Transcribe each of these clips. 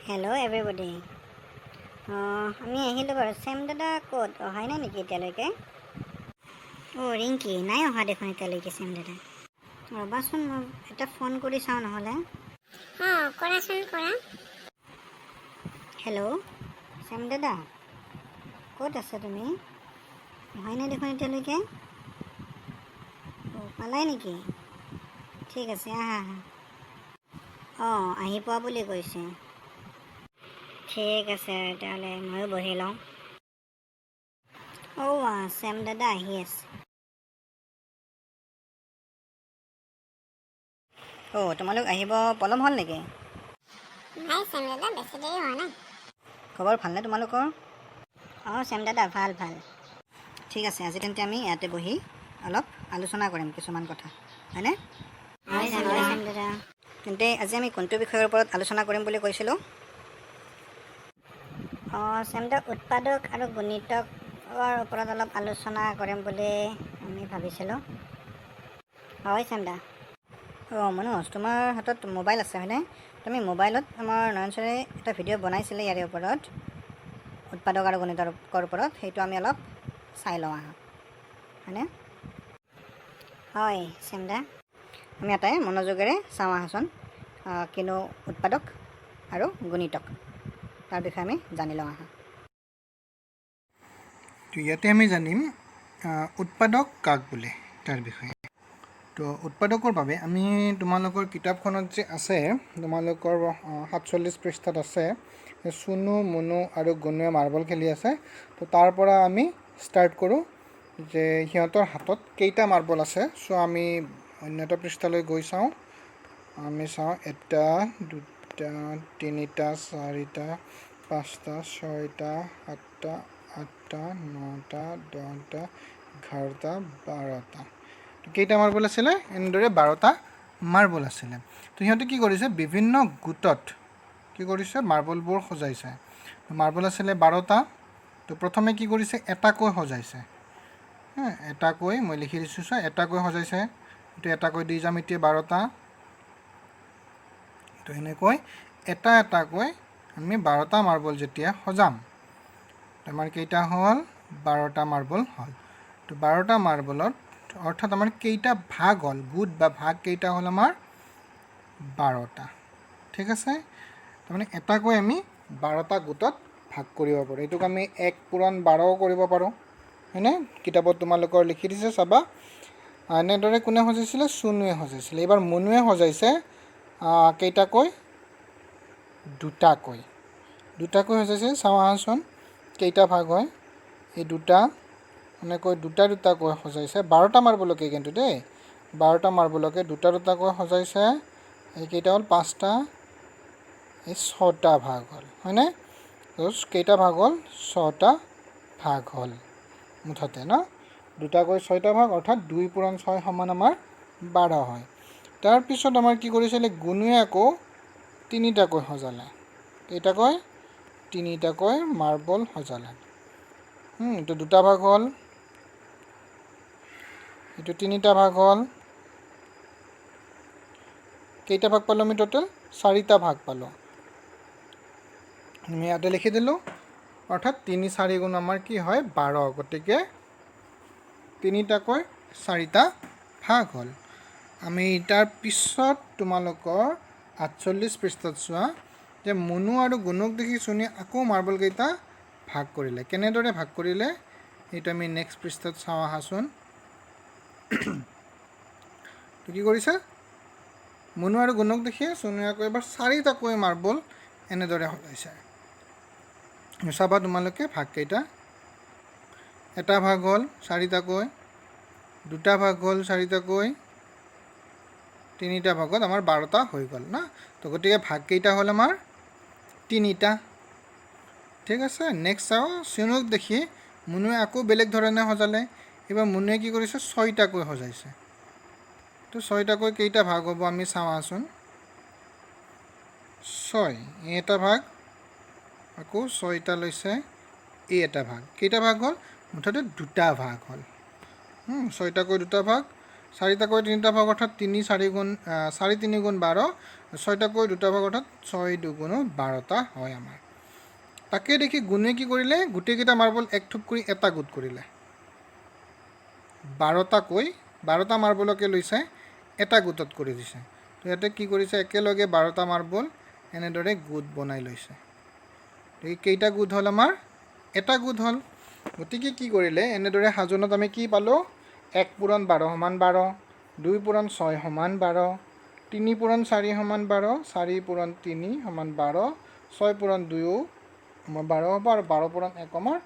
Hello' everybody. আমি আহিলোঁ বাৰু। চেম দাদা ক'ত অহাই নাই নেকি এতিয়ালৈকে? ৰিংকি নাই অহা দেখোন এতিয়ালৈকে চেম দাদা। ৰ'বাচোন মই এটা ফোন কৰি চাওঁ নহ'লে। কৰাচোন কৰা। হেল্ল' চেম দাদা ক'ত আছে তুমি? অহাই নাই দেখোন এতিয়ালৈকে। পালাই নেকি? ঠিক আছে আহা। আহি পোৱা বুলি কৈছে। ঠিক আছে তেতিয়াহ'লে ময়ো বহি লওঁ। চেম দাদা আহি আছে। তোমালোক আহিব পলম হ'ল নেকি? নাই চেম দাদা, বেছি দেৰি হোৱা নাই। খবৰ ভালনে তোমালোকৰ? চেম দাদা ভাল। ঠিক আছে, আজি তেন্তে আমি ইয়াতে বহি অলপ আলোচনা কৰিম কিছুমান কথা, হয়নে? হয় চেম দাদা। তেন্তে আজি আমি কোনটো বিষয়ৰ ওপৰত আলোচনা কৰিম বুলি কৈছিলোঁ? চেম দাদা, উৎপাদক আৰু গুণিতকৰ ওপৰত অলপ আলোচনা কৰিম বুলি আমি ভাবিছিলোঁ। হয় চেম দাদা। মনোজ, তোমাৰ হাতত মোবাইল আছে হয়নে? তুমি মোবাইলত আমাৰ নয়ন ছাৰে এটা ভিডিঅ' বনাইছিলে ইয়াৰে ওপৰত, উৎপাদক আৰু গণিতকৰ ওপৰত। সেইটো আমি অলপ চাই লওঁ আহা, হয়নে? হয় চেম দাদা, আমি এটাই মনোযোগেৰে চাওঁ আহাচোন। কিনো উৎপাদক আৰু গুণিতক, তাৰ বিষয়ে আমি জানি লওঁ আহা। তো ইয়াতে আমি জানিম উৎপাদক কাক বোলে তাৰ বিষয়ে। তো উৎপাদকৰ বাবে আমি তোমালোকৰ কিতাপখনত যে আছে, তোমালোকৰ 47 পৃষ্ঠাত আছে, চুনু মুনু আৰু গুণুৱে মাৰ্বল খেলি আছে। তো তাৰ পৰা আমি ষ্টাৰ্ট কৰোঁ যে সিহঁতৰ হাতত কেইটা মাৰ্বল আছে। চ' আমি অন্য এটা পৃষ্ঠালৈ গৈ চাওঁ। আমি চাওঁ 1 2 3 4 5 6 7 8 9 10 11 12টা। কেইটা মাৰ্বল আছিলে? এনেদৰে 12টা মাৰ্বল আছিলে। তো সিহঁতে কি কৰিছে, বিভিন্ন গোটত কি কৰিছে, মাৰ্বলবোৰ সজাইছে। মাৰ্বল আছিলে 12টা। তো প্ৰথমে কি কৰিছে, এটাকৈ সজাইছে। এটাকৈ মই লিখি দিছোঁ, এটাকৈ সজাইছে। এইটো এটাকৈ দি যাম এতিয়া 12টা। তো এনেকৈ এটাকৈ আমি 12টা মাৰ্বল যেতিয়া সজাম, আমাৰ কেইটা হ'ল? 12টা মাৰ্বল হ'ল। তো 12টা মাৰ্বলত অৰ্থাৎ আমাৰ কেইটা ভাগ হ'ল, গোট বা ভাগ কেইটা হ'ল আমাৰ? 12টা। ঠিক আছে, তাৰমানে এটাকৈ আমি 12টা গোটত ভাগ কৰিব পাৰোঁ। এইটোক আমি 1 পূৰণ 12 কৰিব পাৰোঁ, হয়নে? কিতাপত তোমালোকৰ লিখি দিছে, চাবা। এনেদৰে কোনে সজাইছিলে? চুনুৱে সজাইছিলে। এইবাৰ মুনুৱে সজাইছে কেইটাকৈ? দুটাকৈ সজাইছে। চাওঁ আহাচোন কেইটা ভাগ হয়। এই দুটা, এনেকৈ দুটাকৈ সজাইছে। 12টা মাৰ্বলকে কিন্তু দেই, 12টা মাৰ্বলকে দুটাকৈ সজাইছে। এইকেইটা হ'ল 5টা, এই 6টা ভাগ হ'ল, হয়নে? কেইটা ভাগ হ'ল? 6টা ভাগ হ'ল মুঠতে ন। দুটাকৈ 6টা ভাগ, অৰ্থাৎ 2 পূৰণ 6 সমান আমাৰ 12 হয়। তাৰপিছত আমাৰ কি কৰিছিলে? গুণুৱে আকৌ 3টাকৈ সজালে। কেইটাকৈ? 3টাকৈ মাৰ্বল সজালে। এইটো 2টা ভাগ হ'ল, এইটো 3টা ভাগ হ'ল। কেইটা ভাগ পালোঁ আমি টোটেল? 4টা ভাগ পালোঁ। আমি ইয়াতে লিখি দিলোঁ, অৰ্থাৎ 3 4 গুণ আমাৰ কি হয়? 12। গতিকে 3টাকৈ 4টা ভাগ হ'ল। আমি তাৰ পিছত তোমালোকৰ 48 পৃষ্ঠাত চোৱা যে মুনু আৰু গুণুক দেখি চুনুৱে আকৌ মাৰ্বল কেইটা ভাগ কৰিলে। কেনেদৰে ভাগ কৰিলে সেইটো আমি নেক্সট পৃষ্ঠাত চাওঁ আহাচোন। তো কি কৰিছে? মুনু আৰু গুণুক দেখি চুনুৱে আকৌ এবাৰ 4টাকৈ মাৰ্বল এনেদৰে সজাইছে। চাবা তোমালোকে ভাগ কেইটা। এটা ভাগ হ'ল 4টাকৈ, 2টা ভাগ হ'ল 4টাকৈ, 3টা ভাগত আমাৰ 12টা হৈ গ'ল না। তো গতিকে ভাগ কেইটা হ'ল আমাৰ? 3টা। ঠিক আছে, নেক্সট চাওঁ। চুনুক দেখি মুনুৱে আকৌ বেলেগ ধৰণে সজালে। এইবাৰ মুনুৱে কি কৰিছে? 6টাকৈ সজাইছে। তো 6টাকৈ কেইটা ভাগ হ'ব আমি চাওঁ আহাচোন। 6, এই এটা ভাগ, আকৌ 6টা লৈছে, এই এটা ভাগ। কেইটা ভাগ হ'ল? মুঠতে 2টা ভাগ হ'ল। 6টাকৈ 2টা ভাগ, চাৰিটাকৈ তিনিটা ভাগ অৰ্থাৎ 3 4 গুণ 4 3 গুণ 12 ছয়টাকৈ দুটা ভাগ অৰ্থাৎ 6 2 গুণ 12টা হয় আমাৰ তাকে দেখি গুণে কি কৰিলে গোটেইকেইটা মাৰ্বল এক থুপ কৰি এটা গোট কৰিলে 12টা মাৰ্বলকে লৈছে এটা গোটত কৰি দিছে তো ইয়াতে কি কৰিছে একেলগে 12টা মাৰ্বল এনেদৰে গোট বনাই লৈছে এই কেইটা গোট হ'ল আমাৰ এটা গোট হ'ল গতিকে কি কৰিলে এনেদৰে হাজোনত আমি কি পালো 1 পূৰণ 12 সমান 12 2 পূৰণ 6 সমান 12 3 পূৰণ 4 সমান 12 4 পূৰণ 3 সমান 12 6 পূৰণ 2 12 হ'ব আৰু 12 পূৰণ 1 আমাৰ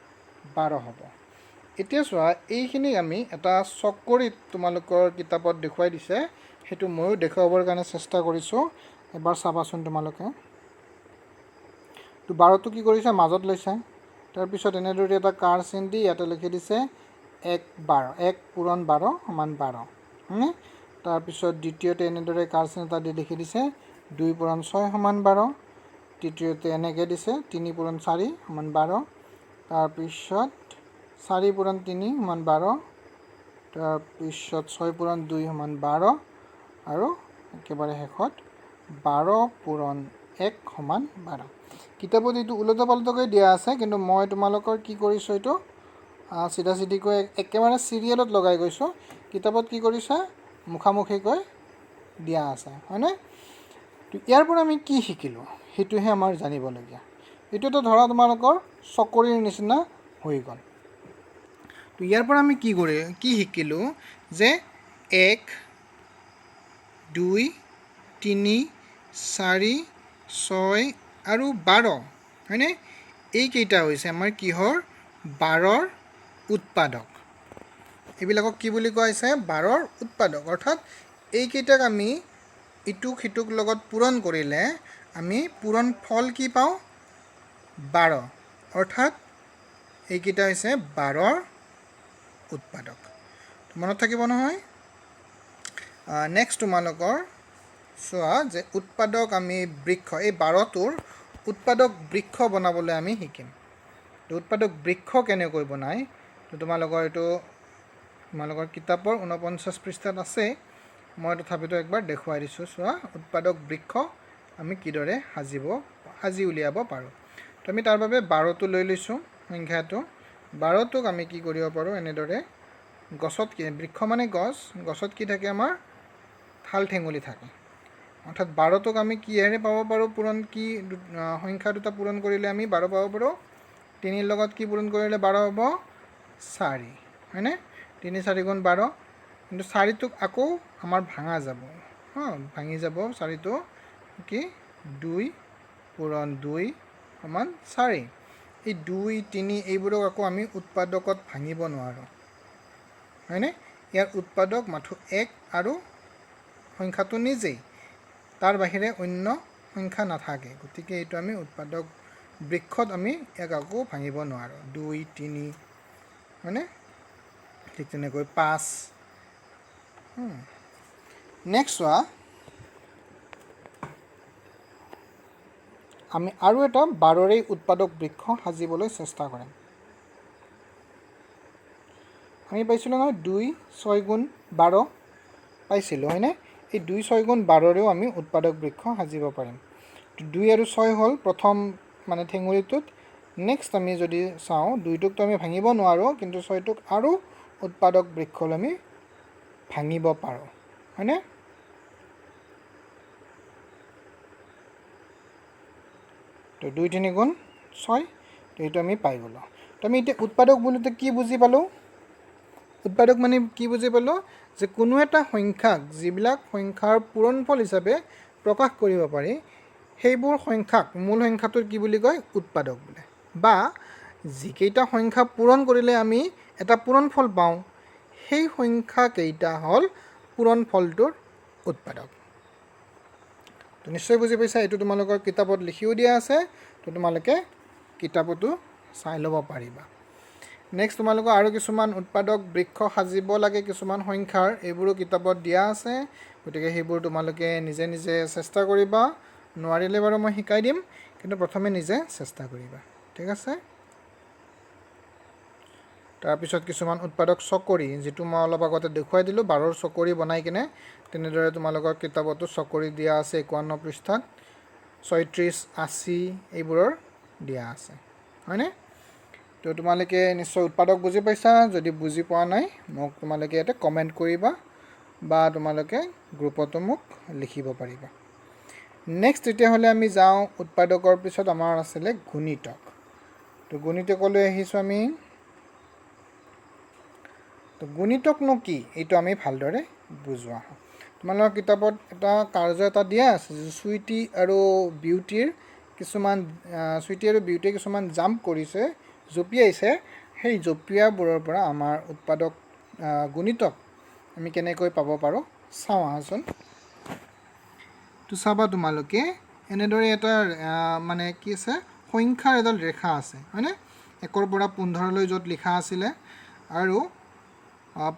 12 হ'ব এতিয়া চোৱা এইখিনি আমি এটা চকৰিত তোমালোকৰ কিতাপত দেখুৱাই দিছে হেতু ময়ো দেখাবৰ কাৰণে চেষ্টা কৰিছো এবাৰ চাবাচোন তোমালোকে তো 12টো কি কৰিছে মাজত লৈছে তাৰ পিছত এনেদৰে এটা কাৰ চিন দি ইয়াতে লিখি দিছে 1 পূৰণ 12 সমান 12 হয়নে তাৰ পিছত দ্বিতীয়তে এনেদৰে কাৰ চিন এটা দি লিখি দিছে 2 পূৰণ 6 সমান 12 তৃতীয়তে এনেকৈ দিছে 3 পূৰণ 4 সমান 12 তাৰ পিছত 4 পূৰণ 3 সমান 12 তাৰ পিছত 6 পূৰণ 2 সমান 12 আৰু একেবাৰে শেষত 12 পূৰণ 1 সমান 12 কিতাপত এইটো উলটা পাল্টাকৈ দিয়া আছে কিন্তু মই তোমালোকৰ কি কৰিছো এইটো সিধা সিধিকৈ একেবাৰে সিৰিয়েলত লগাই গৈছো কিতাপত কি কৰিছে মুখামুখিকৈ দিয়া আছে হয়নে তো ইয়াৰ পৰা আমি কি শিকিলো হেতুহে আমাৰ জানিবলগীয়া এটোটো ধৰা তোমালোকৰ চকৰিৰ নিচিনা হৈ গ'ল তো ইয়াৰ পৰা আমি কি শিকিলো যে 1 2 3 4 6 আৰু 12 হয়নে এই কেইটা হৈছে আমাৰ কিহৰ 12ৰ উৎপাদক এইবিলাকক কি বুলি কোৱা হৈছে 12ৰ উৎপাদক অৰ্থাৎ এই কেইটাক আমি ইটুক হিটুক লগত পূৰণ কৰিলে আমি পূৰণ ফল কি পাওঁ 12 অৰ্থাৎ এই কেইটা হৈছে 12ৰ উৎপাদক মনত থাকিব নহয় নেক্সট তোমালোকৰ চোৱা যে উৎপাদক আমি বৃক্ষ এই 12টোৰ উৎপাদক বৃক্ষ বনাবলৈ আমি শিকিম তো উৎপাদক বৃক্ষ কেনেকৈ বনায় তো তোমালোকৰ এইটো তোমালোকৰ কিতাপৰ 49 পৃষ্ঠাত আছে মই তথাপিতো একবাৰ দেখুৱাই দিছোঁ চোৱা উৎপাদক বৃক্ষ আমি কিদৰে সাজি উলিয়াব পাৰোঁ তো আমি তাৰ বাবে 12টো লৈ লৈছোঁ সংখ্যাটো 12টোক আমি কি কৰিব পাৰোঁ এনেদৰে গছত কি বৃক্ষ মানে গছত কি থাকে আমাৰ ঠাল ঠেঙুলি থাকে অৰ্থাৎ 12টোক আমি কিহেৰে পাব পাৰোঁ পূৰণ কি সংখ্যা দুটা পূৰণ কৰিলে আমি 12 পাব পাৰোঁ 3 লগত কি পূৰণ কৰিলে 12 হ'ব 4 হয়নে 3 4 গুণ 12 কিন্তু 4টোক আকৌ আমাৰ ভাঙা যাব ভাঙি যাব 4টো কি 2 পূৰণ 2 সমান 4 এই 2 3 এইবোৰক আকৌ আমি উৎপাদকত ভাঙিব নোৱাৰোঁ হয়নে ইয়াৰ উৎপাদক মাথো 1 আৰু সংখ্যাটো নিজেই তাৰ বাহিৰে অন্য সংখ্যা নাথাকে গতিকে এইটো আমি উৎপাদক বৃক্ষত আমি এক আকৌ ভাঙিব নোৱাৰোঁ 2 3 হয়নে ঠিক তেনেকৈ 5 নেক্সট চোৱা আমি আৰু এটা 12ৰে উৎপাদক বৃক্ষ সাজিবলৈ চেষ্টা কৰিম আমি পাইছিলোঁ নহয় 2 6 গুণ 12 পাইছিলোঁ হয়নে এই 2 6 গুণ 12ৰেও আমি উৎপাদক বৃক্ষ সাজিব পাৰিম 2 আৰু 6 হ'ল প্ৰথম মানে ঠেঙুলিটোত নেক্সট আমি যদি চাওঁ 2টোকতো আমি ভাঙিব নোৱাৰোঁ কিন্তু 6টোক আৰু উৎপাদক বৃক্ষলৈ আমি ভাঙিব পাৰোঁ হয়নে তো 2 3 গুণ 6 তো এইটো আমি পাই গ'লোঁ তো আমি এতিয়া উৎপাদক বুলিতে কি বুজি পালোঁ উৎপাদক মানে কি বুজি পালোঁ যে কোনো এটা সংখ্যাক যিবিলাক সংখ্যাৰ পূৰণফল হিচাপে প্ৰকাশ কৰিব পাৰি সেইবোৰ সংখ্যাক মূল সংখ্যাটোৰ কি বুলি কয় উৎপাদক বোলে বা যিকেইটা সংখ্যা পূৰণ কৰিলে আমি এটা পূৰণফল পাওঁ সেই সংখ্যা কেইটা হ'ল পূৰণফলটোৰ উৎপাদক তো নিশ্চয় বুজি পাইছা এইটো তোমালোকৰ কিতাপত লিখিও দিয়া আছে তো তোমালোকে কিতাপতো চাই ল'ব পাৰিবা নেক্সট তোমালোকৰ আৰু কিছুমান উৎপাদক বৃক্ষ সাজিব লাগে কিছুমান সংখ্যাৰ এইবোৰো কিতাপত দিয়া আছে গতিকে সেইবোৰ তোমালোকে নিজে নিজে চেষ্টা কৰিবা নোৱাৰিলে বাৰু মই শিকাই দিম কিন্তু প্ৰথমে নিজে চেষ্টা কৰিবা ঠিক আছে তাৰপিছত কিছুমান উৎপাদক চকৰি, যিটো মই অলপ আগতে দেখুৱাই দিলোঁ 12ৰ চকৰি বনাই কিনে তেনেদৰে তোমালোকৰ কিতাপতো চকৰি দিয়া আছে 51 পৃষ্ঠাত, 36, 80 এইবোৰৰ দিয়া আছে, হয়নে? তো তোমালোকে নিশ্চয় উৎপাদক বুজি পাইছা। যদি বুজি পোৱা নাই মোক তোমালোকে ইয়াতে কমেণ্ট কৰিবা বা তোমালোকে গ্ৰুপতো মোক লিখিব পাৰিবা। নেক্সট তেতিয়াহ'লে আমি যাওঁ উৎপাদকৰ পিছত আমাৰ আছিলে গুণিতক। তো গুণিতকলৈ আহিছোঁ আমি। তো গুণিতকনো কি এইটো আমি ভালদৰে বুজোৱা হয়। তোমালোকৰ কিতাপত এটা কাৰ্য এটা দিয়া আছে যে চুইটি আৰু বিউটিয়ে কিছুমান জাম্প কৰিছে, জঁপিয়াইছে। সেই জঁপিয়াবোৰৰ পৰা আমাৰ উৎপাদক গুণিতক আমি কেনেকৈ পাব পাৰোঁ চাওঁ আহাচোন। তো চাবা তোমালোকে এনেদৰে এটা মানে কি আছে, সংখ্যাৰ এডাল ৰেখা আছে, হয়নে? 1ৰ পৰা 15লৈ য'ত লিখা আছিলে, আৰু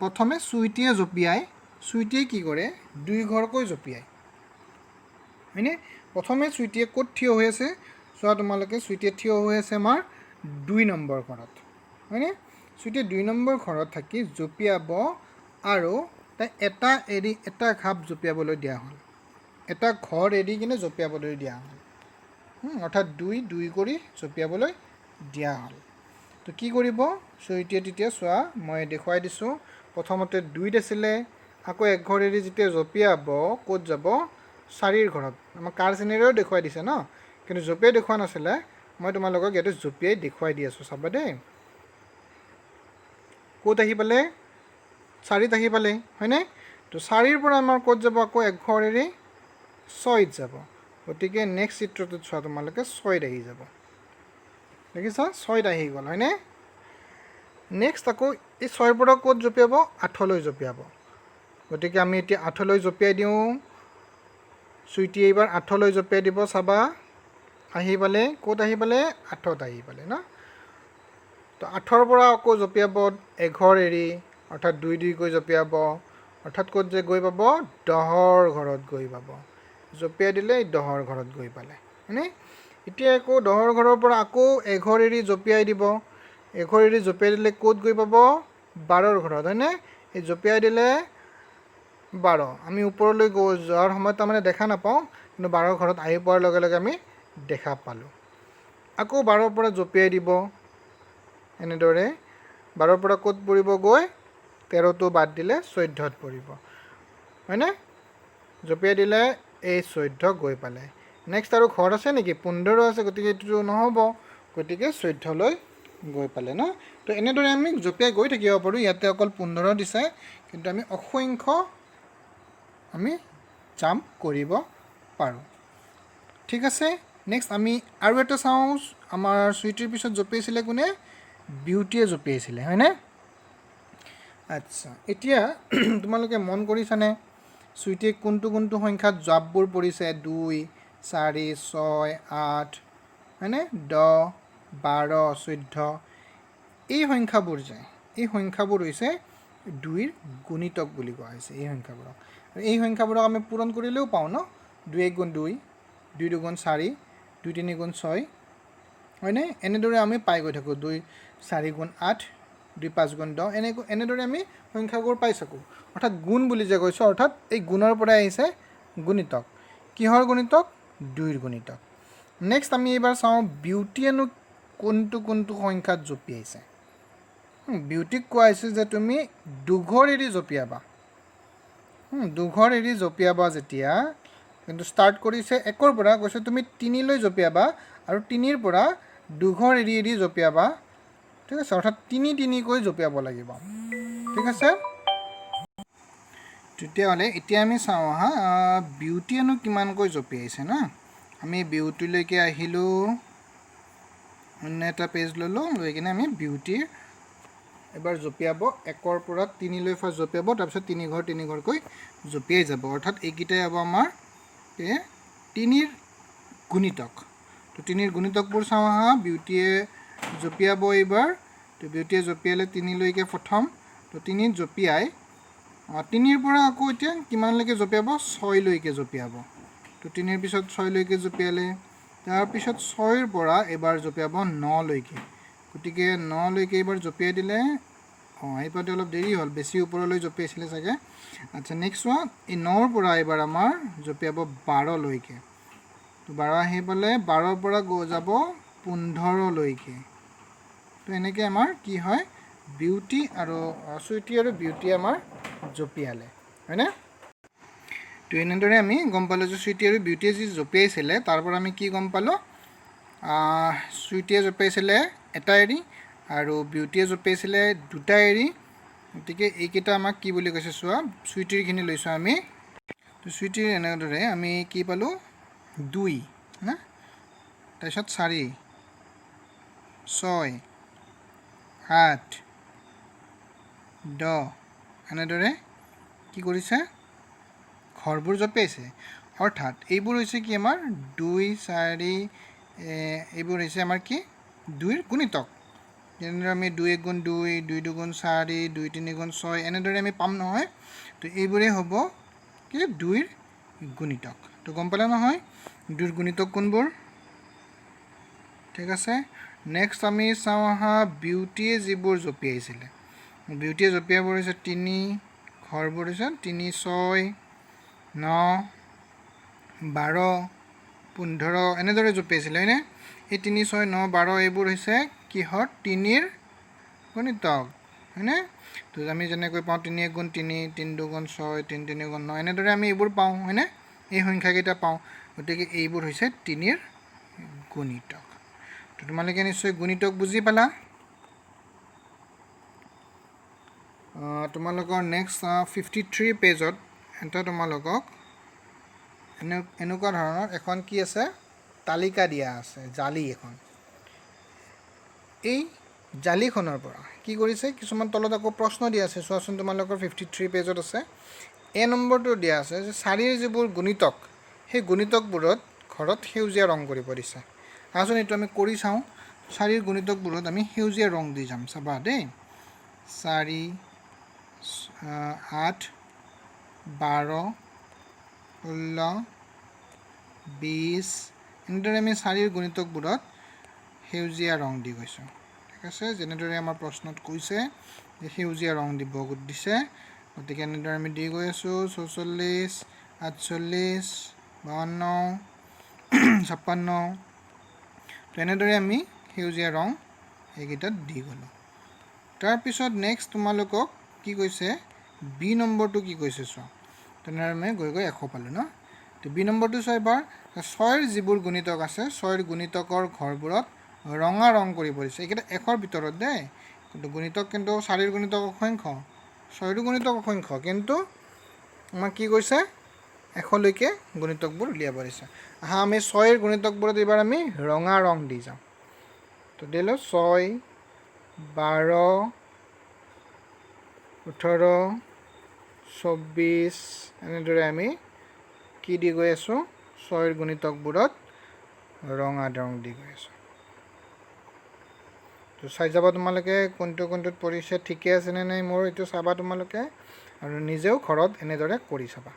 প্ৰথমে চুইটিয়ে জঁপিয়াই, চুইটিয়ে কি কৰে 2 ঘৰকৈ জঁপিয়ায়, হয়নে? প্ৰথমে চুইটিয়ে ক'ত থিয় হৈ আছে চোৱা তোমালোকে। চুইটিয়ে থিয় হৈ আছে আমাৰ 2 নম্বৰ ঘৰত, হয়নে? চুইটিয়ে 2 নম্বৰ ঘৰত থাকি জঁপিয়াব আৰু তাই এটা এৰি এটা ঘাপ জঁপিয়াবলৈ দিয়া হ'ল, এটা ঘৰ এৰি কিনে জঁপিয়াবলৈ দিয়া হ'ল, অৰ্থাৎ 2 কৰি জঁপিয়াবলৈ দিয়া হ'ল। তো কি কৰিব চুইটিয়ে তেতিয়া চোৱা, মই দেখুৱাই দিছোঁ। প্ৰথমতে 2ত আছিলে, আকৌ এক ঘৰ এৰি যেতিয়া জঁপিয়াব ক'ত যাব 4ৰ ঘৰত। আমাৰ কাৰ চিনেৰিও দেখুৱাই দিছে ন, কিন্তু জঁপিয়াই দেখুওৱা নাছিলে। মই তোমালোকক ইয়াতে জঁপিয়াই দেখুৱাই দি আছোঁ, চাবা দেই। ক'ত আহি পালে 4ত আহি পালে, হয়নে? তো 4ৰ পৰা আমাৰ ক'ত যাব আকৌ এক ঘৰ এৰি 6ত যাব। গতিকে নেক্সট চিত্ৰটোত চোৱা তোমালোকে 6ত আহি যাব, দেখিছা 6ত আহি গ'ল, হয়নে? নেক্সট আকৌ এই 6ৰ পৰা ক'ত জঁপিয়াব 8লৈ জঁপিয়াব। গতিকে আমি এতিয়া 8লৈ জঁপিয়াই দিওঁ। চুইটিয়ে এইবাৰ 8লৈ জঁপিয়াই দিব, চাবা আহি পালে, ক'ত আহি পালে 8ত আহি পালে ন। তো 8ৰ পৰা আকৌ জঁপিয়াব এঘৰ এৰি, অৰ্থাৎ 2 কৈ জঁপিয়াব, অৰ্থাৎ ক'ত যে গৈ পাব 10ৰ ঘৰত গৈ পাব। জঁপিয়াই দিলে 10ৰ ঘৰত গৈ পালে, হয়নে? এতিয়া আকৌ 10ৰ ঘৰৰ পৰা আকৌ এঘৰ এৰি জঁপিয়াই দিব, এঘৰ এৰি জঁপিয়াই দিলে ক'ত গৈ পাব 12ৰ ঘৰত, হয়নে? এই জঁপিয়াই দিলে 12, আমি ওপৰলৈ যোৱাৰ সময়ত তাৰমানে দেখা নাপাওঁ, কিন্তু 12ৰ ঘৰত আহি পোৱাৰ লগে লগে আমি দেখা পালোঁ। আকৌ 12ৰ পৰা জঁপিয়াই দিব, এনেদৰে 12ৰ পৰা ক'ত পৰিব গৈ 13টো বাদ দিলে 14ত পৰিব, হয়নে? জঁপিয়াই দিলে এই 14 গৈ পালে। নেক্সট আৰু ঘৰ আছে নেকি? 15 আছে, গতিকে এইটোতো নহ'ব, গতিকে 14লৈ গৈ পালে ন। তো এনেদৰে আমি জঁপিয়াই গৈ থাকিব পাৰোঁ। ইয়াতে অকল 15 দিছে, কিন্তু আমি অসংখ্য আমি জাম্প কৰিব পাৰোঁ, ঠিক আছে। নেক্সট আমি আৰু এটা চাওঁ। আমাৰ চুইটিৰ পিছত জঁপিয়াইছিলে কোনে? বিউটিয়ে জঁপিয়াইছিলে, হয়নে? আচ্ছা, এতিয়া তোমালোকে মন কৰিছানে চুইটিয়ে কোনটো সংখ্যাত জাম্পবোৰ পৰিছে? 2, 4, 6, 8, হয়নে? 10, 12, 14। এই সংখ্যাবোৰ এই সংখ্যাবোৰ হৈছে 2ৰ গুণিতক বুলি কোৱা হৈছে এই সংখ্যাবোৰক। আৰু এই সংখ্যাবোৰক আমি পূৰণ কৰিলেও পাওঁ ন। 2 × 1 = 2, 2 × 2 = 4, 2 × 3 = 6, হয়নে? এনেদৰে আমি পাই গৈ থাকোঁ। 2 × 4 = 8, 2 × 5 = 10, এনেদৰে আমি সংখ্যাবোৰ পাই থাকোঁ। অৰ্থাৎ গুণ বুলি যে কৈছোঁ, অৰ্থাৎ এই গুণৰ পৰাই আহিছে গুণিতক। কিহৰ গুণিতক? 2ৰ গুণিতক। নেক্সট আমি এইবাৰ চাওঁ বিউটিয়েনো কোনটো সংখ্যাত জঁপিয়াইছে। বিউটিক কোৱা হৈছে যে তুমি 2 ঘৰ এৰি জঁপিয়াবা। 2 ঘৰ এৰি জঁপিয়াবা যেতিয়া, কিন্তু ষ্টাৰ্ট কৰিছে 1ৰ পৰা, কৈছে তুমি 3লৈ জঁপিয়াবা, আৰু 3ৰ পৰা 2 ঘৰ এৰি এৰি জঁপিয়াবা, ঠিক আছে। অৰ্থাৎ 3 কৈ জঁপিয়াব লাগিব, ঠিক আছে। তেতিয়াহ'লে এতিয়া আমি চাওঁ আহা বিউটিয়েনো কিমানকৈ জঁপিয়াইছে ন। আমি বিউটিলৈকে আহিলোঁ, অন্য এটা পেজ ল'লোঁ, লৈ কিনে আমি বিউটিৰ এবাৰ জঁপিয়াব 1ৰ পৰা 3লৈ ফাৰ্ষ্ট জঁপিয়াব, তাৰপিছত 3 ঘৰকৈ জঁপিয়াই যাব। অৰ্থাৎ এইকেইটাই হ'ব আমাৰ 3ৰ গুণিতক। তো 3ৰ গুণিতকবোৰ চাওঁ আহা। বিউটিয়ে জঁপিয়াব এইবাৰ। তো বিউটিয়ে জঁপিয়ালে 3লৈকে প্ৰথম। তো 3ত জঁপিয়াই 3ৰ পৰা আকৌ এতিয়া কিমানলৈকে জঁপিয়াব? 6লৈকে জঁপিয়াব। তো 3ৰ পিছত 6লৈকে জঁপিয়ালে, তাৰপিছত 6ৰ পৰা এইবাৰ জঁপিয়াব 9লৈকে। গতিকে 9লৈকে এইবাৰ জঁপিয়াই দিলে আহি পাওঁতে অলপ দেৰি হ'ল, বেছি ওপৰলৈ জঁপিয়াইছিলে চাগে। আচ্ছা, নেক্সট চোৱা, এই 9ৰ পৰা এইবাৰ আমাৰ জঁপিয়াব 12লৈকে। তো 12 আহি পালে 12ৰ পৰা যাব 15লৈকে। তো এনেকৈ আমাৰ কি হয়, বিউটি আৰু চুইটি আৰু বিউটি আমাৰ জঁপিয়ালে, হয়নে? তো এনেদৰে আমি গম পালোঁ যে চুইটি আৰু বিউটিয়ে যি জঁপিয়াইছিলে তাৰ পৰা আমি কি গম পালোঁ, চুইটিয়ে জঁপিয়াইছিলে এটা এৰি আৰু বিউটিয়ে জঁপিয়াইছিলে দুটা এৰি। গতিকে এইকেইটা আমাক কি বুলি কৈছে চোৱা, চুইটিৰখিনি লৈছোঁ আমি। তো চুইটিৰ এনেদৰে আমি কি পালোঁ, 2 না, তাৰপিছত 4, 6, 8, 10 এনেদৰে কি কৰিছে, ঘৰবোৰ জঁপিয়াইছে। অৰ্থাৎ এইবোৰ হৈছে কি আমাৰ 2, 4, এইবোৰ হৈছে আমাৰ কি 2ৰ গুণিতক। যেনেদৰে আমি 2 × 2, 2 × 2 = 4, 2 × 3 = 6 এনেদৰে আমি পাম নহয়। তো এইবোৰেই হ'ব কি 2ৰ গুণিতক। তো গম পালে নহয় 2ৰ গুণিতক কোনবোৰ? ঠিক আছে, নেক্সট আমি চাওঁ আহা, বিউটিয়ে যিবোৰ জঁপিয়াইছিলে। বিউটিয়ে জঁপিয়াবোৰ হৈছে 3, ঘৰবোৰ হৈছে 3, 6, 9, 12, 15 এনেদৰে জঁপিয়াইছিলে, হয়নে? এই 3, 6, 9, 12 এইবোৰ হৈছে কিহৰ 3ৰ গুণিতক, হয়নে? তো আমি যেনেকৈ পাওঁ 3 × 3, 3 × 2 = 6, 3 × 3 = 9 এনেদৰে আমি এইবোৰ পাওঁ, হয়নে? এই সংখ্যাকেইটা পাওঁ। গতিকে এইবোৰ হৈছে 3ৰ গুণিতক। তো তোমালোকে নিশ্চয় গুণিতক বুজি পালা। তোমালোকৰ নেক্সট 53 পেজত এটা তোমালোকক এনেকুৱা ধৰণৰ এখন কি আছে, তালিকা দিয়া আছে, জালি এখন। এই জালিখনৰ পৰা কি কৰিছে, কিছুমান তলত আকৌ প্ৰশ্ন দিয়া আছে, চোৱাচোন তোমালোকৰ 53 পেজত আছে। এ নম্বৰটো দিয়া আছে যে 4ৰ যিবোৰ গুণিতক, সেই গুণিতকবোৰত ঘৰত সেউজীয়া ৰং কৰিব দিছে। আচোন এইটো আমি কৰি চাওঁ। 4ৰ গুণিতকবোৰত আমি সেউজীয়া ৰং দি যাম, চাবা দেই। 4, 8, 12, 16, 20 এনেদৰে আমি 4ৰ গুণিতকবোৰত সেউজীয়া ৰং দি গৈছোঁ। ঠিক আছে, যেনেদৰে আমাৰ প্ৰশ্নত কৈছে যে সেউজীয়া ৰং দিব দিছে, গতিকে এনেদৰে আমি দি গৈ আছোঁ। 44, 48, 52, 56 তো এনেদৰে আমি সেউজীয়া ৰং এইকেইটাত দি গ'লোঁ। তাৰপিছত নেক্সট তোমালোকক কি কৈছে, বি নম্বৰটো কি কৈছে চোৱা। তেনেদৰে আমি গৈ 100 পালোঁ ন। তো বি নম্বৰটো চোৱা এবাৰ, 6ৰ যিবোৰ গুণিতক আছে 6ৰ গুণিতকৰ ঘৰবোৰত ৰঙা ৰং কৰিব দিছে। এইকেইটা 100ৰ ভিতৰত দেই, কিন্তু গুণিতক কিন্তু 4ৰ গুণিতক অসংখ্য, 6ৰো গুণিতক অসংখ্য, কিন্তু আমাক কি কৈছে 100লৈকে গুণিতকবোৰ উলিয়াব দিছে। আহা আমি 6ৰ গুণিতকবোৰত এইবাৰ আমি ৰঙা ৰং দি যাওঁ। তো দিলোঁ 6, 12, 18, 24 এনেদৰে আমি কি দি গৈ আছোঁ, 6ৰ গুণিতকবোৰত ৰঙা ৰং দি গৈ আছোঁ। তো চাই যাবা তোমালোকে কোনটোত পৰিছে, ঠিকে আছেনে নাই মোৰ, এইটো চাবা তোমালোকে আৰু নিজেও ঘৰত এনেদৰে কৰি চাবা।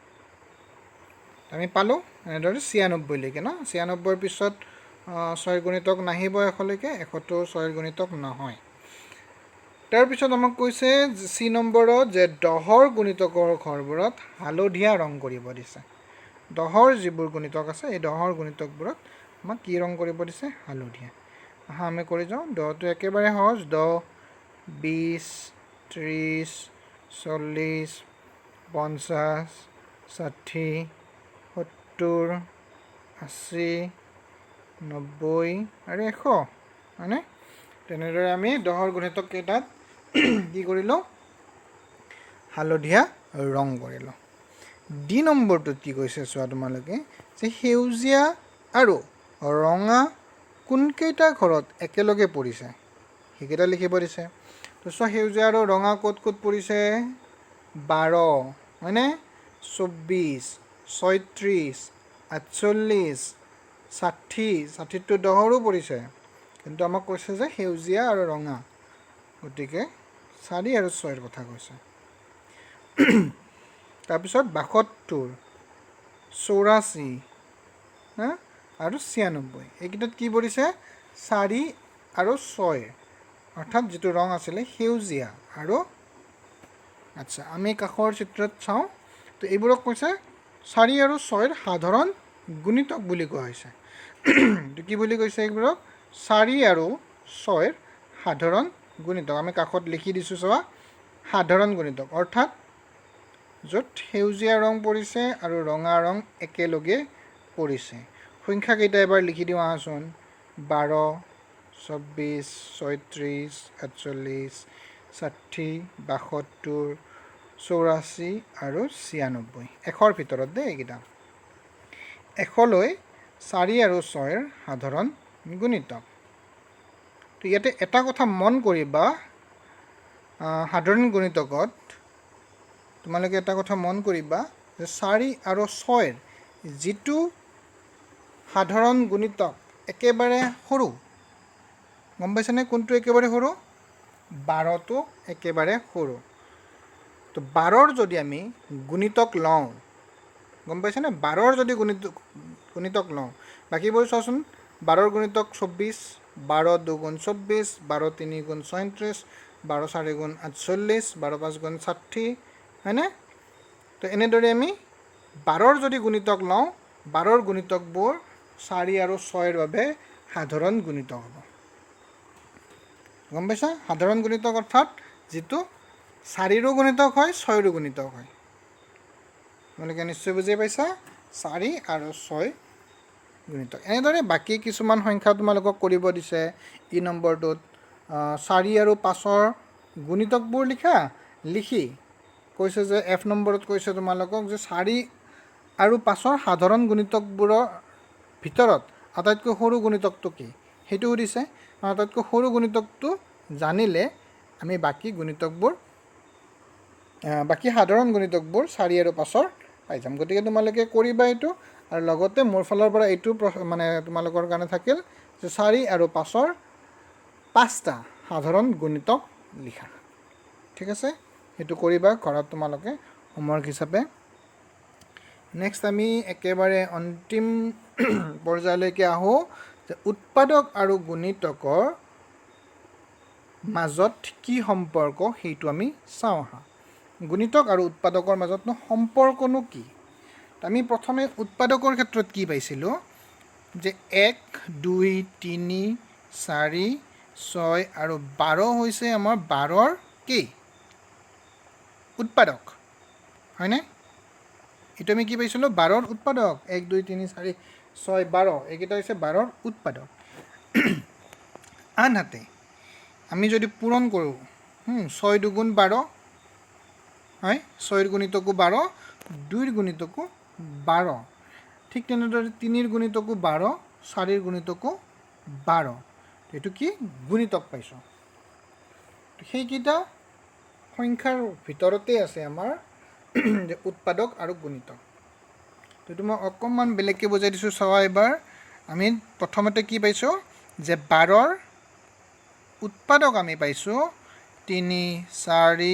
আমি পালোঁ এনেদৰে 96লৈকে ন। 96ৰ পিছত 6ৰ গুণিতক নাহিব 100লৈকে, 100টো 6ৰ গুণিতক নহয়। তাৰপিছত আমাক কৈছে চি নম্বৰত যে 10ৰ গুণিতকৰ ঘৰবোৰত হালধীয়া ৰং কৰিব দিছে। 10ৰ যিবোৰ গুণিতক আছে এই 10ৰ গুণিতকবোৰত আমাক কি ৰং কৰিব দিছে, হালধীয়া। আহা আমি কৰি যাওঁ। 10টো একেবাৰে সহজ, 10, 20, 30, 40, 50, 60, 70, 80, 90 আৰু 100, হয়নে? তেনেদৰে আমি 10ৰ গুণিতক কেইটাত কি কৰিলোঁ, হালধীয়া ৰং কৰিলোঁ। ডি নম্বৰটোত কি কৈছে চোৱা তোমালোকে, যে সেউজীয়া আৰু ৰঙা কোনকেইটা ঘৰত একেলগে পৰিছে সেইকেইটা লিখিব দিছে। তো চোৱা সেউজীয়া আৰু ৰঙা ক'ত ক'ত পৰিছে, 12, হয়নে? 24, 36, 48, 60, 60টো 10ৰো পৰিছে, কিন্তু আমাক কৈছে যে সেউজীয়া আৰু ৰঙা, গতিকে 4 আৰু 6ৰ কথা কৈছে। তাৰপিছত 72, 84 আৰু 96 এইকেইটাত কি পৰিছে, 4 আৰু 6। অৰ্থাৎ যিটো ৰং আছিলে সেউজীয়া আৰু আচ্ছা আমি কাষৰ চিত্ৰত চাওঁ তো এইবোৰক কৈছে 4 আৰু 6ৰ সাধাৰণ গুণিতক বুলি কোৱা হৈছে তো কি বুলি কৈছে এইবোৰক 4 আৰু 6ৰ সাধাৰণ গুণিতক আমি কাষত লিখি দিছোঁ চোৱা সাধাৰণ গুণিতক অৰ্থাৎ য'ত সেউজীয়া ৰং পৰিছে আৰু ৰঙা ৰং একেলগে পৰিছে সংখ্যা কেইটা এবাৰ লিখি দিওঁ আহাচোন 12 24 36 48 60 72 84 আৰু 96 এশৰ ভিতৰত দেই এইকেইটা এশলৈ 4 আৰু 6ৰ সাধাৰণ গুণিতক তো ইয়াতে এটা কথা মন কৰিবা সাধাৰণ গুণিতকত তোমালোকে এটা কথা মন কৰিবা যে 4 আৰু 6ৰ যিটো সাধাৰণ গুণিতক একেবাৰে সৰু গম পাইছেনে কোনটো একেবাৰে সৰু 12টো একেবাৰে সৰু তো 12ৰ যদি আমি গুণিতক লওঁ গম পাইছেনে 12ৰ যদি গুণিতক লওঁ বাকীবোৰ চোৱাচোন 12ৰ গুণিতক 24 12 2 24 12 3 37 12 4 48 12 5 60 হয়নে তো এনেদৰে আমি 12ৰ যদি গুণিতক লওঁ 12ৰ গুণিতকবোৰ 4 আৰু 6ৰ বাবে সাধাৰণ গুণিতক হ'ব গম পাইছা সাধাৰণ গুণিতক অৰ্থাৎ যিটো 4ৰো গুণিতক হয় 6ৰো গুণিতক হয় তোমালোকে নিশ্চয় বুজি পাইছা 4 আৰু 6 গুণিতক এনেদৰে বাকী কিছুমান সংখ্যা তোমালোকক কৰিব দিছে ই নম্বৰটোত 4 আৰু 5ৰ গুণিতকবোৰ লিখি কৈছে যে এফ নম্বৰত কৈছে তোমালোকক যে 4 আৰু 5ৰ সাধাৰণ গুণিতকবোৰৰ ভিতৰত আটাইতকৈ সৰু গুণিতকটো কি সেইটো সুধিছে আটাইতকৈ সৰু গুণিতকটো জানিলে আমি বাকী গুণিতকবোৰ বাকী সাধাৰণ গুণিতকবোৰ 4 আৰু 5ৰ পাই যাম গতিকে তোমালোকে কৰিবা এইটো আৰু লগতে মোৰ ফালৰ পৰা এইটো মানে তোমালোকৰ কাৰণে থাকিল যে 4 আৰু 5ৰ 5টা সাধাৰণ গুণিতক লিখা ঠিক আছে সেইটো কৰিবা ঘৰত তোমালোকে হোমৱৰ্ক হিচাপে নেক্সট আমি একেবাৰে অন্তিম পৰ্যায়লৈকে আহোঁ যে উৎপাদক আৰু গুণিতকৰ মাজত কি সম্পৰ্ক সেইটো আমি চাওঁ আহা গুণিতক আৰু উৎপাদকৰ মাজতনো সম্পৰ্কনো কি আমি প্ৰথমে উৎপাদকৰ ক্ষেত্ৰত কি পাইছিলোঁ যে 1 2 3 4 6 আৰু 12 হৈছে আমাৰ 12ৰ কি উৎপাদক হয়নে এইটো আমি কি পাইছিলোঁ 12ৰ উৎপাদক 1 2 3 4 6 12 এইকেইটা হৈছে 12ৰ উৎপাদক আনহাতে আমি যদি পূৰণ কৰোঁ 6 2 12 হয় 6ৰ গুণিতকো 12 2ৰ গুণিতকো 12 ঠিক তেনেদৰে 3ৰ গুণিতকো 12 4ৰ গুণিতকো 12 এইটো কি গুণিতক পাইছোঁ সেইকেইটা সংখ্যাৰ ভিতৰতে আছে আমাৰ যে উৎপাদক আৰু গুণিতক তো মই অকণমান বেলেগকৈ বুজাই দিছোঁ চাওঁ এবাৰ আমি প্ৰথমতে কি পাইছোঁ যে 12ৰ উৎপাদক আমি পাইছোঁ 3 4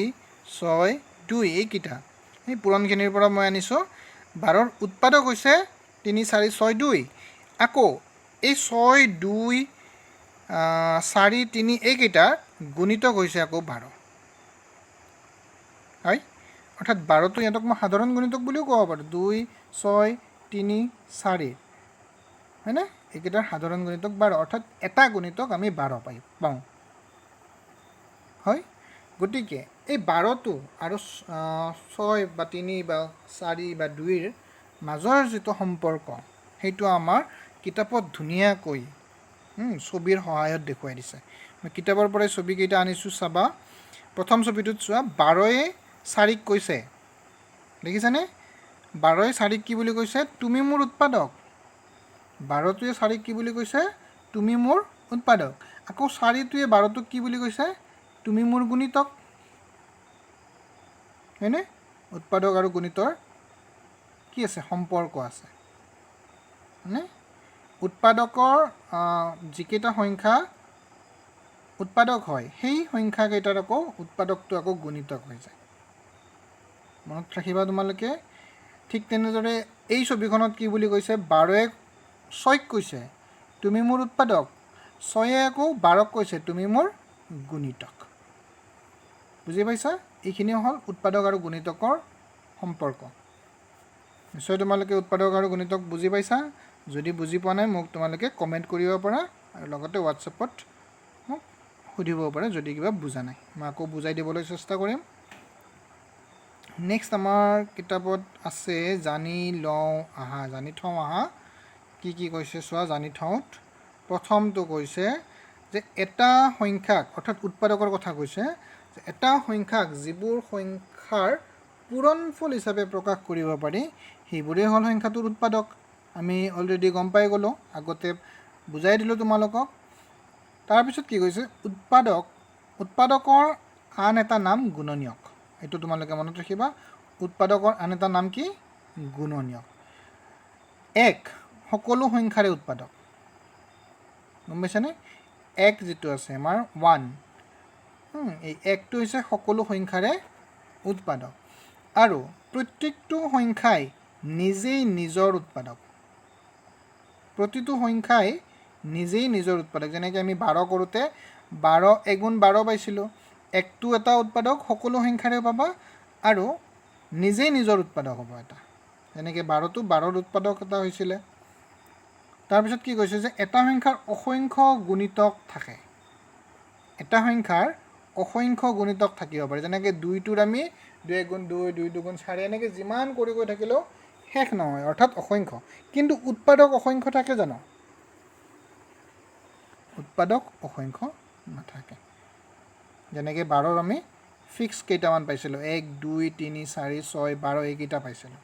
6 2 এইকেইটা এই পূৰণখিনিৰ পৰা মই আনিছোঁ 12ৰ উৎপাদক হৈছে 3 4 6 2 আকৌ এই 6 2 4 3 এইকেইটাৰ গুণিতক হৈছে আকৌ 12 হয় অৰ্থাৎ 12টো ইহঁতক মই সাধাৰণ গুণিতক বুলিও ক'ব পাৰোঁ 2 6 3 4 হয়নে এইকেইটাৰ সাধাৰণ গুণিতক 12 অৰ্থাৎ এটা গুণিতক আমি 12 পাওঁ হয় গতিকে এই 12টো আৰু 6 বা 3 বা 4 বা 2ৰ মাজৰ যিটো সম্পৰ্ক সেইটো আমাৰ কিতাপত ধুনীয়াকৈ ছবিৰ সহায়ত দেখুৱাই দিছে মই কিতাপৰ পৰাই ছবিকেইটা আনিছোঁ চাবা প্ৰথম ছবিটোত চোৱা 12য়ে 4ক কৈছে দেখিছানে 12য়ে 4ক কি বুলি কৈছে তুমি মোৰ উৎপাদক 12টোৱে 4ক কি বুলি কৈছে তুমি মোৰ উৎপাদক আকৌ 4টোৱে 12টোক কি বুলি কৈছে তুমি মোৰ গুণিতক হয়নে উৎপাদক আৰু গুণিতৰ কি আছে সম্পৰ্ক আছে হয়নে উৎপাদকৰ যিকেইটা সংখ্যা উৎপাদক হয় সেই সংখ্যাকেইটাৰ আকৌ উৎপাদকটো আকৌ গুণিতক হৈ যায় মনত ৰাখিবা তোমালোকে ঠিক তেনেদৰে এই ছবিখনত কি বুলি কৈছে 12য়ে 6ক কৈছে তুমি মোৰ উৎপাদক 6য়ে আকৌ 12ক কৈছে তুমি মোৰ গুণিতক। বুজি পাইছা? এইখিনি হ'ল উৎপাদক আৰু গুণিতকৰ সম্পৰ্ক। নিশ্চয় তোমালোকে উৎপাদক আৰু গুণিতক বুজি পাইছা। যদি বুজি পোৱা নাই মোক তোমালোকে কমেণ্ট কৰিব পাৰা আৰু লগতে হোৱাটছএপত মোক সুধিব পাৰা যদি কিবা বুজা নাই, মই আকৌ বুজাই দিবলৈ চেষ্টা কৰিম। নেক্সট আমাৰ কিতাপত আছে জানি লওঁ আহা, জানি থওঁ আহা। কি কি কৈছে চোৱা জানি থওঁত। প্ৰথমটো কৈছে যে এটা সংখ্যাক, অৰ্থাৎ উৎপাদকৰ কথা কৈছে, যে এটা সংখ্যাক যিবোৰ সংখ্যাৰ পূৰণফল হিচাপে প্ৰকাশ কৰিব পাৰি সেইবোৰেই হ'ল সংখ্যাটোৰ উৎপাদক। আমি অলৰেডি গম পাই গ'লোঁ, আগতে বুজাই দিলোঁ তোমালোকক। তাৰপিছত কি কৈছে, উৎপাদকৰ আন এটা নাম গুণনীয়ক। এইটো তোমালোকে মনত ৰাখিবা, উৎপাদকৰ আন এটা নাম কি? গুণনীয়ক। এক সকলো সংখ্যাৰে উৎপাদক, গম পাইছানে? এক যিটো আছে আমাৰ 1, এই একটো হৈছে সকলো সংখ্যাৰে উৎপাদক। আৰু প্ৰত্যেকটো সংখ্যাই নিজেই নিজৰ উৎপাদক। প্ৰতিটো সংখ্যাই নিজেই নিজৰ উৎপাদক। যেনেকৈ আমি 12 কৰোঁতে 12 এগুণ 12 পাইছিলোঁ, একটো এটা উৎপাদক, সকলো সংখ্যাৰে পাবা আৰু নিজেই নিজৰ উৎপাদক হ'ব এটা। যেনেকৈ 12টো 12ৰ উৎপাদক এটা হৈছিলে। তাৰপিছত কি কৈছে যে এটা সংখ্যাৰ অসংখ্য গুণিতক থাকে। এটা সংখ্যাৰ অসংখ্য গুণিতক থাকিব পাৰে। যেনেকৈ 2টোৰ আমি 2 এগুণ 2, 2 দুগুণ 4, এনেকৈ যিমান কৰি গৈ থাকিলেও শেষ নহয়, অৰ্থাৎ অসংখ্য। কিন্তু উৎপাদক অসংখ্য থাকে জানো? উৎপাদক অসংখ্য নাথাকে। যেনেকৈ 12ৰ আমি ফিক্স কেইটামান পাইছিলোঁ, 1, 2, 3, 4, 6, 12 এইকেইটা পাইছিলোঁ,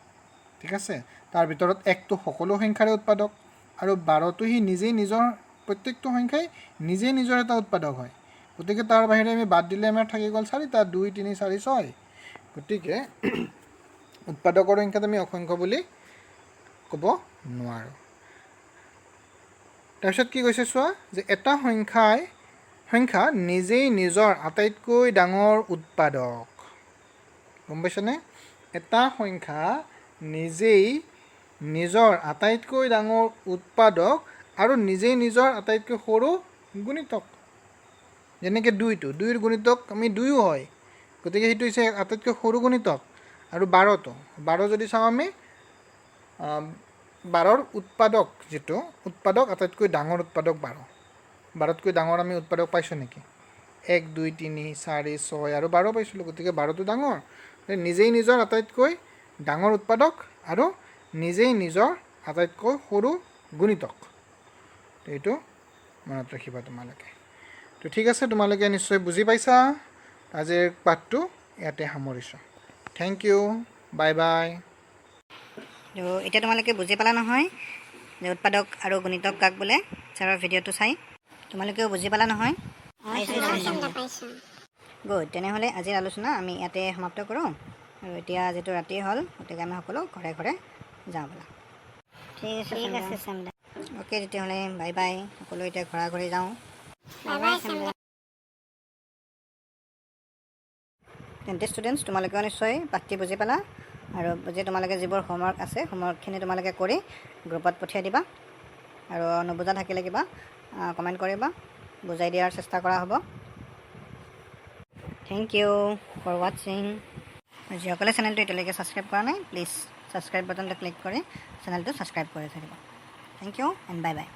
ঠিক আছে? তাৰ ভিতৰত একটো সকলো সংখ্যাৰে উৎপাদক আৰু 12টো সি নিজেই নিজৰ, প্ৰত্যেকটো সংখ্যাই নিজেই নিজৰ এটা উৎপাদক হয়। গতিকে তাৰ বাহিৰে আমি বাদ দিলে আমাৰ থাকি গ'ল 4টা, 2, 3, 4, 6। গতিকে উৎপাদকৰ সংখ্যাত আমি অসংখ্য বুলি ক'ব নোৱাৰোঁ। তাৰপিছত কি কৈছে চোৱা, যে এটা সংখ্যা নিজেই নিজৰ আটাইতকৈ ডাঙৰ উৎপাদক। গম পাইছানে? এটা সংখ্যা নিজেই নিজৰ আটাইতকৈ ডাঙৰ উৎপাদক আৰু নিজেই নিজৰ আটাইতকৈ সৰু গুণিতক। যেনেকৈ 2ৰ গুণিতক আমি 2 হয়, গতিকে সেইটো হৈছে আটাইতকৈ সৰু গুণিতক। আৰু 12 যদি চাওঁ আমি 12ৰ উৎপাদক, যিটো উৎপাদক আটাইতকৈ ডাঙৰ উৎপাদক 12তকৈ ডাঙৰ আমি উৎপাদক পাইছোঁ নেকি? 1, 2, 3, 4, 6 আৰু 12 পাইছিলোঁ। গতিকে 12টো ডাঙৰ, নিজেই নিজৰ আটাইতকৈ ডাঙৰ উৎপাদক আৰু নিজেই নিজৰ আটাইতকৈ সৰু গুণিতক। এইটো মনত ৰাখিবা তোমালোকে। তো ঠিক আছে, তোমালোকে নিশ্চয় বুজি পাইছা। আজিৰ পাঠটো ইয়াতে সামৰিছোঁ। Thank you, bye bye. তো এতিয়া তোমালোকে বুজি পালা নহয় যে উৎপাদক আৰু গুণিতক কাক বোলে? ছাৰৰ ভিডিঅ'টো চাই তোমালোকেও বুজি পালা নহয়? পাইছোঁ। গুড, তেনেহ'লে আজিৰ আলোচনা আমি ইয়াতে সমাপ্ত কৰোঁ। আৰু এতিয়া যিহেতু ৰাতি হ'ল, গতিকে আমি সকলো ঘৰে ঘৰে যাওঁ বোলা। ঠিক আছে চেমদা। অ'কে, তেতিয়াহ'লে বাই বাই। সকলো এতিয়া ঘৰা ঘৰি যাওঁ। Bye bye চেমদা। তেন্তে ষ্টুডেণ্টছ, তোমালোকেও নিশ্চয় পাঠটি বুজি পালা। আৰু বুজি তোমালোকে যিবোৰ হোমৱৰ্ক আছে, হোমৱৰ্কখিনি তোমালোকে কৰি গ্ৰুপত পঠিয়াই দিবা। আৰু নুবুজা থাকিলে কিবা কমেণ্ট কৰিবা, বুজাই দিয়াৰ চেষ্টা কৰা হ'ব। থেংক ইউ ফৰ ৱাচিং। যিসকলে চেনেলটো এতিয়ালৈকে ছাবস্ক্ৰাইব কৰা নাই, প্লিজ ছাবস্ক্ৰাইব বাটনটো ক্লিক কৰি চেনেলটো ছাবস্ক্ৰাইব কৰি থাকিব। Thank you and bye by.